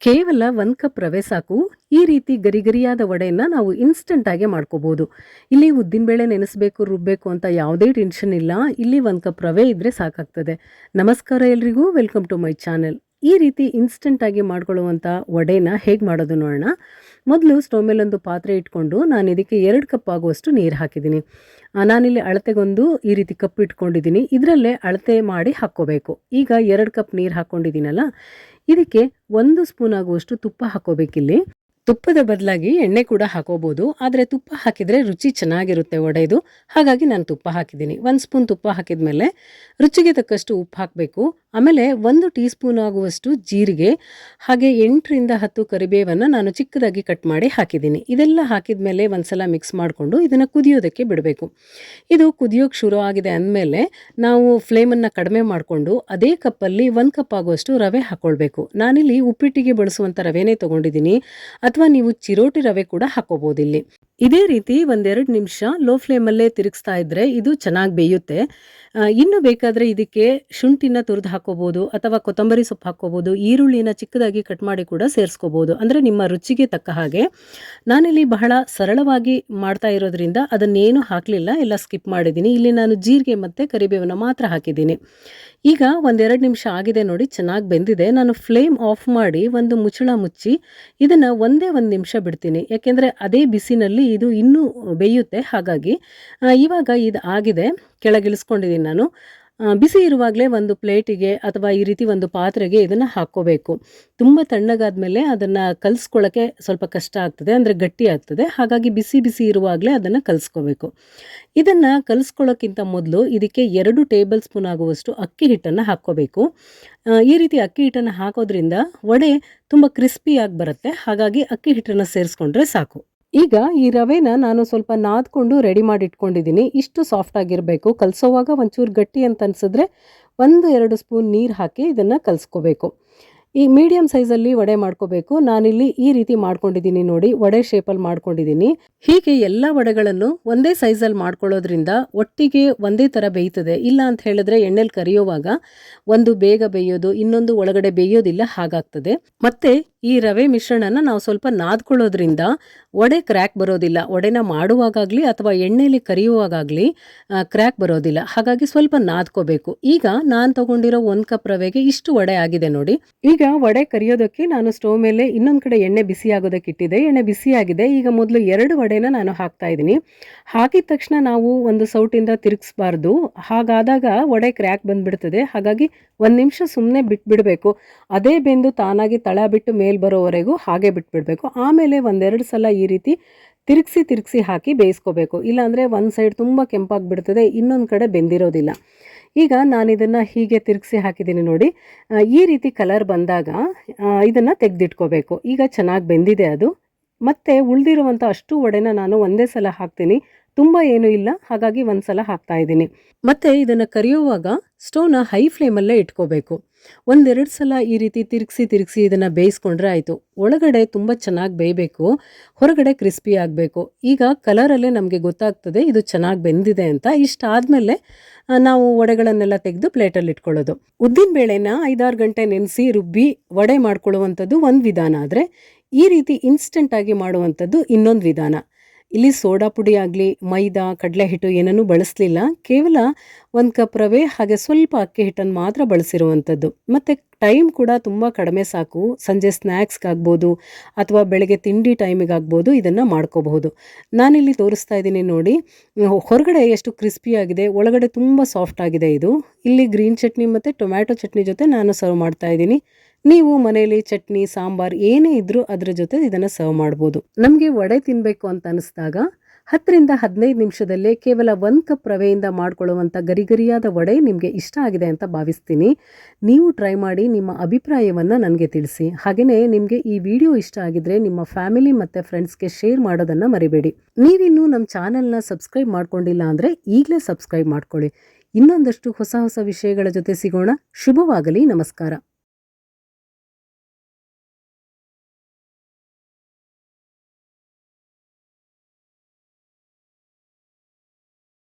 ಕೇವಲ 1 ಕಪ್ ರವೆ ಸಾಕು. ಈ ರೀತಿ ಗರಿಗರಿಯಾದ ವಡೆಯನ್ನು ನಾವು ಇನ್ಸ್ಟಂಟ್ ಆಗಿ ಮಾಡ್ಕೋಬಹುದು. ಇಲ್ಲಿ ಉದ್ದಿನಬೇಳೆ ನೆನೆಸಬೇಕು, ರುಬ್ಬಬೇಕು ಅಂತ ಯಾವುದೇ ಟೆನ್ಷನ್ ಇಲ್ಲ. ಇಲ್ಲಿ 1 ಕಪ್ ರವೆ ಇದ್ರೆ ಸಾಕಾಗ್ತದೆ. ನಮಸ್ಕಾರ ಎಲ್ರಿಗೂ, ವೆಲ್ಕಮ್ ಟು ಮೈ ಚಾನೆಲ್. ಈ ರೀತಿ ಇನ್ಸ್ಟಂಟ್ ಆಗಿ ಮಾಡ್ಕೊಳ್ಳುವಂಥ ವಡೆನ ಹೇಗೆ ಮಾಡೋದು ನೋಡೋಣ. ಮೊದಲು ಸ್ಟವ್ ಮೇಲೊಂದು ಪಾತ್ರೆ ಇಟ್ಕೊಂಡು ನಾನು ಇದಕ್ಕೆ 2 ಕಪ್ ಆಗುವಷ್ಟು ನೀರು ಹಾಕಿದ್ದೀನಿ. ನಾನಿಲ್ಲಿ ಅಳತೆಗೊಂದು ಈ ರೀತಿ ಕಪ್ ಇಟ್ಕೊಂಡಿದ್ದೀನಿ. ಇದರಲ್ಲೇ ಅಳತೆ ಮಾಡಿ ಹಾಕ್ಕೋಬೇಕು. ಈಗ 2 ಕಪ್ ನೀರು ಹಾಕ್ಕೊಂಡಿದ್ದೀನಲ್ಲ, ಇದಕ್ಕೆ 1 ಸ್ಪೂನ್ ಆಗುವಷ್ಟು ತುಪ್ಪ ಹಾಕೋಬೇಕಿಲ್ಲಿ. ತುಪ್ಪದ ಬದಲಾಗಿ ಎಣ್ಣೆ ಕೂಡ ಹಾಕೋಬಹುದು, ಆದರೆ ತುಪ್ಪ ಹಾಕಿದರೆ ರುಚಿ ಚೆನ್ನಾಗಿರುತ್ತೆ ವಡೆದು. ಹಾಗಾಗಿ ನಾನು ತುಪ್ಪ ಹಾಕಿದ್ದೀನಿ. 1 ಸ್ಪೂನ್ ತುಪ್ಪ ಹಾಕಿದ್ಮೇಲೆ ರುಚಿಗೆ ತಕ್ಕಷ್ಟು ಉಪ್ಪು ಹಾಕಬೇಕು. ಆಮೇಲೆ 1 ಟೀ ಸ್ಪೂನ್ ಆಗುವಷ್ಟು ಜೀರಿಗೆ, ಹಾಗೆ 8ರಿಂದ 10 ಕರಿಬೇವನ್ನು ನಾನು ಚಿಕ್ಕದಾಗಿ ಕಟ್ ಮಾಡಿ ಹಾಕಿದ್ದೀನಿ. ಇದೆಲ್ಲ ಹಾಕಿದ್ಮೇಲೆ ಒಂದ್ಸಲ ಮಿಕ್ಸ್ ಮಾಡಿಕೊಂಡು ಇದನ್ನು ಕುದಿಯೋದಕ್ಕೆ ಬಿಡಬೇಕು. ಇದು ಕುದಿಯೋಕ್ಕೆ ಶುರು ಆಗಿದೆ ಅಂದಮೇಲೆ ನಾವು ಫ್ಲೇಮನ್ನು ಕಡಿಮೆ ಮಾಡಿಕೊಂಡು ಅದೇ ಕಪ್ಪಲ್ಲಿ 1 ಕಪ್ ಆಗುವಷ್ಟು ರವೆ ಹಾಕ್ಕೊಳ್ಬೇಕು. ನಾನಿಲ್ಲಿ ಉಪ್ಪಿಟ್ಟಿಗೆ ಬಳಸುವಂಥ ರವೆನೇ ತೊಗೊಂಡಿದ್ದೀನಿ, ಅಥವಾ ನೀವು ಚಿರೋಟಿ ರವೆ ಕೂಡ ಹಾಕೋಬಹುದು. ಇಲ್ಲಿ ಇದೇ ರೀತಿ 1-2 ನಿಮಿಷ ಲೋ ಫ್ಲೇಮಲ್ಲೇ ತಿರುಗಿಸ್ತಾ ಇದ್ರೆ ಇದು ಚೆನ್ನಾಗಿ ಬೇಯುತ್ತೆ. ಇನ್ನು ಬೇಕಾದರೆ ಇದಕ್ಕೆ ಶುಂಠಿನ ತುರಿದು ಹಾಕೋಬಹುದು, ಅಥವಾ ಕೊತ್ತಂಬರಿ ಸೊಪ್ಪು ಹಾಕೋಬಹುದು, ಈರುಳ್ಳಿನ ಚಿಕ್ಕದಾಗಿ ಕಟ್ ಮಾಡಿ ಕೂಡ ಸೇರಿಸ್ಕೋಬಹುದು. ಅಂದರೆ ನಿಮ್ಮ ರುಚಿಗೆ ತಕ್ಕ ಹಾಗೆ. ನಾನಿಲ್ಲಿ ಬಹಳ ಸರಳವಾಗಿ ಮಾಡ್ತಾ ಇರೋದ್ರಿಂದ ಅದನ್ನೇನು ಹಾಕಲಿಲ್ಲ, ಎಲ್ಲ ಸ್ಕಿಪ್ ಮಾಡಿದ್ದೀನಿ. ಇಲ್ಲಿ ನಾನು ಜೀರಿಗೆ ಮತ್ತು ಕರಿಬೇವನ್ನು ಮಾತ್ರ ಹಾಕಿದ್ದೀನಿ. ಈಗ 1-2 ನಿಮಿಷ ಆಗಿದೆ ನೋಡಿ, ಚೆನ್ನಾಗಿ ಬೆಂದಿದೆ. ನಾನು ಫ್ಲೇಮ್ ಆಫ್ ಮಾಡಿ ಒಂದು ಮುಚ್ಚಳ ಮುಚ್ಚಿ ಇದನ್ನು ಒಂದೇ 1 ನಿಮಿಷ ಬಿಡ್ತೀನಿ. ಯಾಕೆಂದರೆ ಅದೇ ಬಿಸಿನಲ್ಲಿ ಇದು ಇನ್ನೂ ಬೇಯುತ್ತೆ. ಹಾಗಾಗಿ ಇವಾಗ ಇದು ಆಗಿದೆ, ಕೆಳಗಿಳಿಸ್ಕೊಂಡಿದ್ದೀನಿ ನಾನು. ಬಿಸಿ ಇರುವಾಗಲೇ ಒಂದು ಪ್ಲೇಟಿಗೆ ಅಥವಾ ಈ ರೀತಿ ಒಂದು ಪಾತ್ರೆಗೆ ಇದನ್ನು ಹಾಕ್ಕೋಬೇಕು. ತುಂಬ ತಣ್ಣಗಾದ್ಮೇಲೆ ಅದನ್ನು ಕಲಿಸ್ಕೊಳ್ಳೋಕ್ಕೆ ಸ್ವಲ್ಪ ಕಷ್ಟ ಆಗ್ತದೆ, ಅಂದರೆ ಗಟ್ಟಿ ಆಗ್ತದೆ. ಹಾಗಾಗಿ ಬಿಸಿ ಬಿಸಿ ಇರುವಾಗಲೇ ಅದನ್ನು ಕಲಿಸ್ಕೋಬೇಕು. ಇದನ್ನು ಕಲಿಸ್ಕೊಳ್ಳೋಕ್ಕಿಂತ ಮೊದಲು ಇದಕ್ಕೆ 2 ಟೇಬಲ್ ಸ್ಪೂನ್ ಆಗುವಷ್ಟು ಅಕ್ಕಿ ಹಿಟ್ಟನ್ನು ಹಾಕ್ಕೋಬೇಕು. ಈ ರೀತಿ ಅಕ್ಕಿ ಹಿಟ್ಟನ್ನು ಹಾಕೋದ್ರಿಂದ ವಡೆ ತುಂಬ ಕ್ರಿಸ್ಪಿಯಾಗಿ ಬರುತ್ತೆ. ಹಾಗಾಗಿ ಅಕ್ಕಿ ಹಿಟ್ಟನ್ನು ಸೇರಿಸ್ಕೊಂಡ್ರೆ ಸಾಕು. ಈಗ ಈ ರವೆನ ನಾನು ಸ್ವಲ್ಪ ನಾದ್ಕೊಂಡು ರೆಡಿ ಮಾಡಿ ಇಟ್ಕೊಂಡಿದ್ದೀನಿ. ಇಷ್ಟು ಸಾಫ್ಟ್ ಆಗಿರಬೇಕು. ಕಲಸೋವಾಗ ಒಂಚೂರು ಗಟ್ಟಿ ಅಂತ ಅನಿಸಿದ್ರೆ 1-2 ಸ್ಪೂನ್ ನೀರು ಹಾಕಿ ಇದನ್ನು ಕಲಿಸ್ಕೋಬೇಕು. ಈ ಮೀಡಿಯಮ್ ಸೈಜಲ್ಲಿ ವಡೆ ಮಾಡ್ಕೋಬೇಕು. ನಾನಿಲ್ಲಿ ಈ ರೀತಿ ಮಾಡ್ಕೊಂಡಿದ್ದೀನಿ ನೋಡಿ, ವಡೆ ಶೇಪಲ್ಲಿ ಮಾಡ್ಕೊಂಡಿದ್ದೀನಿ. ಹೀಗೆ ಎಲ್ಲ ವಡೆಗಳನ್ನು ಒಂದೇ ಸೈಜಲ್ಲಿ ಮಾಡ್ಕೊಳ್ಳೋದ್ರಿಂದ ಒಟ್ಟಿಗೆ ಒಂದೇ ಥರ ಬೇಯ್ತದೆ. ಇಲ್ಲ ಅಂತ ಹೇಳಿದ್ರೆ ಎಣ್ಣೆಲಿ ಕರಿಯೋವಾಗ ಒಂದು ಬೇಗ ಬೇಯೋದು, ಇನ್ನೊಂದು ಒಳಗಡೆ ಬೇಯೋದಿಲ್ಲ, ಹಾಗಾಗ್ತದೆ. ಮತ್ತೆ ಈ ರವೆ ಮಿಶ್ರಣನ ನಾವು ಸ್ವಲ್ಪ ನಾದ್ಕೊಳ್ಳೋದ್ರಿಂದ ವಡೆ ಕ್ರ್ಯಾಕ್ ಬರೋದಿಲ್ಲ. ವಡೆನ ಮಾಡುವಾಗಲಿ ಅಥವಾ ಎಣ್ಣೆಲಿ ಕರಿಯುವಾಗಲಿ ಕ್ರ್ಯಾಕ್ ಬರೋದಿಲ್ಲ. ಹಾಗಾಗಿ ಸ್ವಲ್ಪ ನಾದ್ಕೋಬೇಕು. ಈಗ ನಾನು ತಗೊಂಡಿರೋ 1 ಕಪ್ ರವೆಗೆ ಇಷ್ಟು ವಡೆ ಆಗಿದೆ ನೋಡಿ. ಈಗ ವಡೆ ಕರಿಯೋದಕ್ಕೆ ನಾನು ಸ್ಟವ್ ಮೇಲೆ ಇನ್ನೊಂದು ಕಡೆ ಎಣ್ಣೆ ಬಿಸಿ ಆಗೋದಕ್ಕೆ ಇಟ್ಟಿದ್ದೆ. ಎಣ್ಣೆ ಬಿಸಿ ಆಗಿದೆ. ಈಗ ಮೊದಲು 2 ವಡೆನ ನಾನು ಹಾಕ್ತಾ ಇದ್ದೀನಿ. ಹಾಕಿದ ತಕ್ಷಣ ನಾವು ಒಂದು ಸೌಟಿಂದ ತಿರುಗಿಸ್ಬಾರ್ದು. ಹಾಗಾದಾಗ ವಡೆ ಕ್ರ್ಯಾಕ್ ಬಂದ್ಬಿಡ್ತದೆ. ಹಾಗಾಗಿ 1 ನಿಮಿಷ ಸುಮ್ಮನೆ ಬಿಟ್ಬಿಡಬೇಕು. ಅದೇ ಬೆಂದು ತಾನಾಗಿ ತಳ ಬಿಟ್ಟು ಮೇಲೆ ಬರೋವರೆಗೂ ಹಾಗೆ ಬಿಟ್ಬಿಡ್ಬೇಕು. ಆಮೇಲೆ 1-2 ಸಲ ಈ ರೀತಿ ತಿರುಗಿಸಿ ಹಾಕಿ ಬೇಯಿಸ್ಕೋಬೇಕು. ಇಲ್ಲಾಂದರೆ ಒಂದು ಸೈಡ್ ತುಂಬ ಕೆಂಪಾಗಿಬಿಡ್ತದೆ, ಇನ್ನೊಂದು ಕಡೆ ಬೆಂದಿರೋದಿಲ್ಲ. ಈಗ ನಾನು ಇದನ್ನು ಹೀಗೆ ತಿರುಗಿಸಿ ಹಾಕಿದ್ದೀನಿ ನೋಡಿ. ಈ ರೀತಿ ಕಲರ್ ಬಂದಾಗ ಇದನ್ನು ತೆಗೆದಿಟ್ಕೋಬೇಕು. ಈಗ ಚೆನ್ನಾಗಿ ಬೆಂದಿದೆ ಅದು. ಮತ್ತು ಉಳಿದಿರುವಂಥ ಅಷ್ಟು ವಡೆನ ನಾನು ಒಂದೇ ಸಲ ಹಾಕ್ತೀನಿ. ತುಂಬ ಏನೂ ಇಲ್ಲ, ಹಾಗಾಗಿ ಒಂದು ಸಲ ಹಾಕ್ತಾ ಇದ್ದೀನಿ. ಮತ್ತು ಇದನ್ನು ಕರಿಯುವಾಗ ಸ್ಟವ್ನ ಹೈ ಫ್ಲೇಮಲ್ಲೇ ಇಟ್ಕೋಬೇಕು. 1-2 ಸಲ ಈ ರೀತಿ ತಿರುಗಿಸಿ ಇದನ್ನು ಬೇಯಿಸ್ಕೊಂಡ್ರೆ ಆಯಿತು. ಒಳಗಡೆ ತುಂಬ ಚೆನ್ನಾಗಿ ಬೇಯಬೇಕು, ಹೊರಗಡೆ ಕ್ರಿಸ್ಪಿ ಆಗಬೇಕು. ಈಗ ಕಲರಲ್ಲೇ ನಮಗೆ ಗೊತ್ತಾಗ್ತದೆ ಇದು ಚೆನ್ನಾಗಿ ಬೆಂದಿದೆ ಅಂತ. ಇಷ್ಟಾದಮೇಲೆ ನಾವು ವಡೆಗಳನ್ನೆಲ್ಲ ತೆಗೆದು ಪ್ಲೇಟಲ್ಲಿ ಇಟ್ಕೊಳ್ಳೋದು. ಉದ್ದಿನಬೇಳೆನ 5-6 ಗಂಟೆ ನೆನೆಸಿ ರುಬ್ಬಿ ವಡೆ ಮಾಡ್ಕೊಳ್ಳುವಂಥದ್ದು ಒಂದು ವಿಧಾನ ಆದರೆ, ಈ ರೀತಿ ಇನ್ಸ್ಟೆಂಟಾಗಿ ಮಾಡುವಂಥದ್ದು ಇನ್ನೊಂದು ವಿಧಾನ. ಇಲ್ಲಿ ಸೋಡಾ ಪುಡಿ ಆಗಲಿ, ಮೈದಾ, ಕಡಲೆ ಹಿಟ್ಟು ಏನನ್ನೂ ಬಳಸಲಿಲ್ಲ. ಕೇವಲ 1 ಕಪ್ ರವೆ ಹಾಗೆ ಸ್ವಲ್ಪ ಅಕ್ಕಿ ಹಿಟ್ಟನ್ನು ಮಾತ್ರ ಬಳಸಿರುವಂಥದ್ದು. ಮತ್ತು ಟೈಮ್ ಕೂಡ ತುಂಬ ಕಡಿಮೆ ಸಾಕು. ಸಂಜೆ ಸ್ನ್ಯಾಕ್ಸ್ಗಾಗ್ಬೋದು ಅಥವಾ ಬೆಳಗ್ಗೆ ತಿಂಡಿ ಟೈಮಿಗಾಗ್ಬೋದು ಇದನ್ನು ಮಾಡ್ಕೋಬಹುದು. ನಾನಿಲ್ಲಿ ತೋರಿಸ್ತಾ ಇದ್ದೀನಿ ನೋಡಿ, ಹೊರಗಡೆ ಎಷ್ಟು ಕ್ರಿಸ್ಪಿಯಾಗಿದೆ, ಒಳಗಡೆ ತುಂಬ ಸಾಫ್ಟ್ ಆಗಿದೆ ಇದು. ಇಲ್ಲಿ ಗ್ರೀನ್ ಚಟ್ನಿ ಮತ್ತು ಟೊಮ್ಯಾಟೊ ಚಟ್ನಿ ಜೊತೆ ನಾನು ಸರ್ವ್ ಮಾಡ್ತಾ ಇದ್ದೀನಿ. ನೀವು ಮನೆಯಲ್ಲಿ ಚಟ್ನಿ, ಸಾಂಬಾರ್ ಏನೇ ಇದ್ರೂ ಅದರ ಜೊತೆ ಇದನ್ನು ಸರ್ವ್ ಮಾಡ್ಬೋದು. ನಮಗೆ ವಡೆ ತಿನ್ನಬೇಕು ಅಂತ ಅನಿಸಿದಾಗ 10-15 ನಿಮಿಷದಲ್ಲೇ ಕೇವಲ 1 ಕಪ್ ರವೆಯಿಂದ ಮಾಡ್ಕೊಳ್ಳುವಂಥ ಗರಿಗರಿಯಾದ ವಡೆ ನಿಮಗೆ ಇಷ್ಟ ಆಗಿದೆ ಅಂತ ಭಾವಿಸ್ತೀನಿ. ನೀವು ಟ್ರೈ ಮಾಡಿ ನಿಮ್ಮ ಅಭಿಪ್ರಾಯವನ್ನು ನನಗೆ ತಿಳಿಸಿ. ಹಾಗೆಯೇ ನಿಮಗೆ ಈ ವಿಡಿಯೋ ಇಷ್ಟ ಆಗಿದ್ರೆ ನಿಮ್ಮ ಫ್ಯಾಮಿಲಿ ಮತ್ತು ಫ್ರೆಂಡ್ಸ್ಗೆ ಶೇರ್ ಮಾಡೋದನ್ನು ಮರಿಬೇಡಿ. ನೀವಿನ್ನೂ ನಮ್ಮ ಚಾನೆಲ್ನ ಸಬ್ಸ್ಕ್ರೈಬ್ ಮಾಡ್ಕೊಂಡಿಲ್ಲ ಅಂದರೆ ಈಗಲೇ ಸಬ್ಸ್ಕ್ರೈಬ್ ಮಾಡ್ಕೊಳ್ಳಿ. ಇನ್ನೊಂದಷ್ಟು ಹೊಸ ವಿಷಯಗಳ ಜೊತೆ ಸಿಗೋಣ. ಶುಭವಾಗಲಿ. ನಮಸ್ಕಾರ.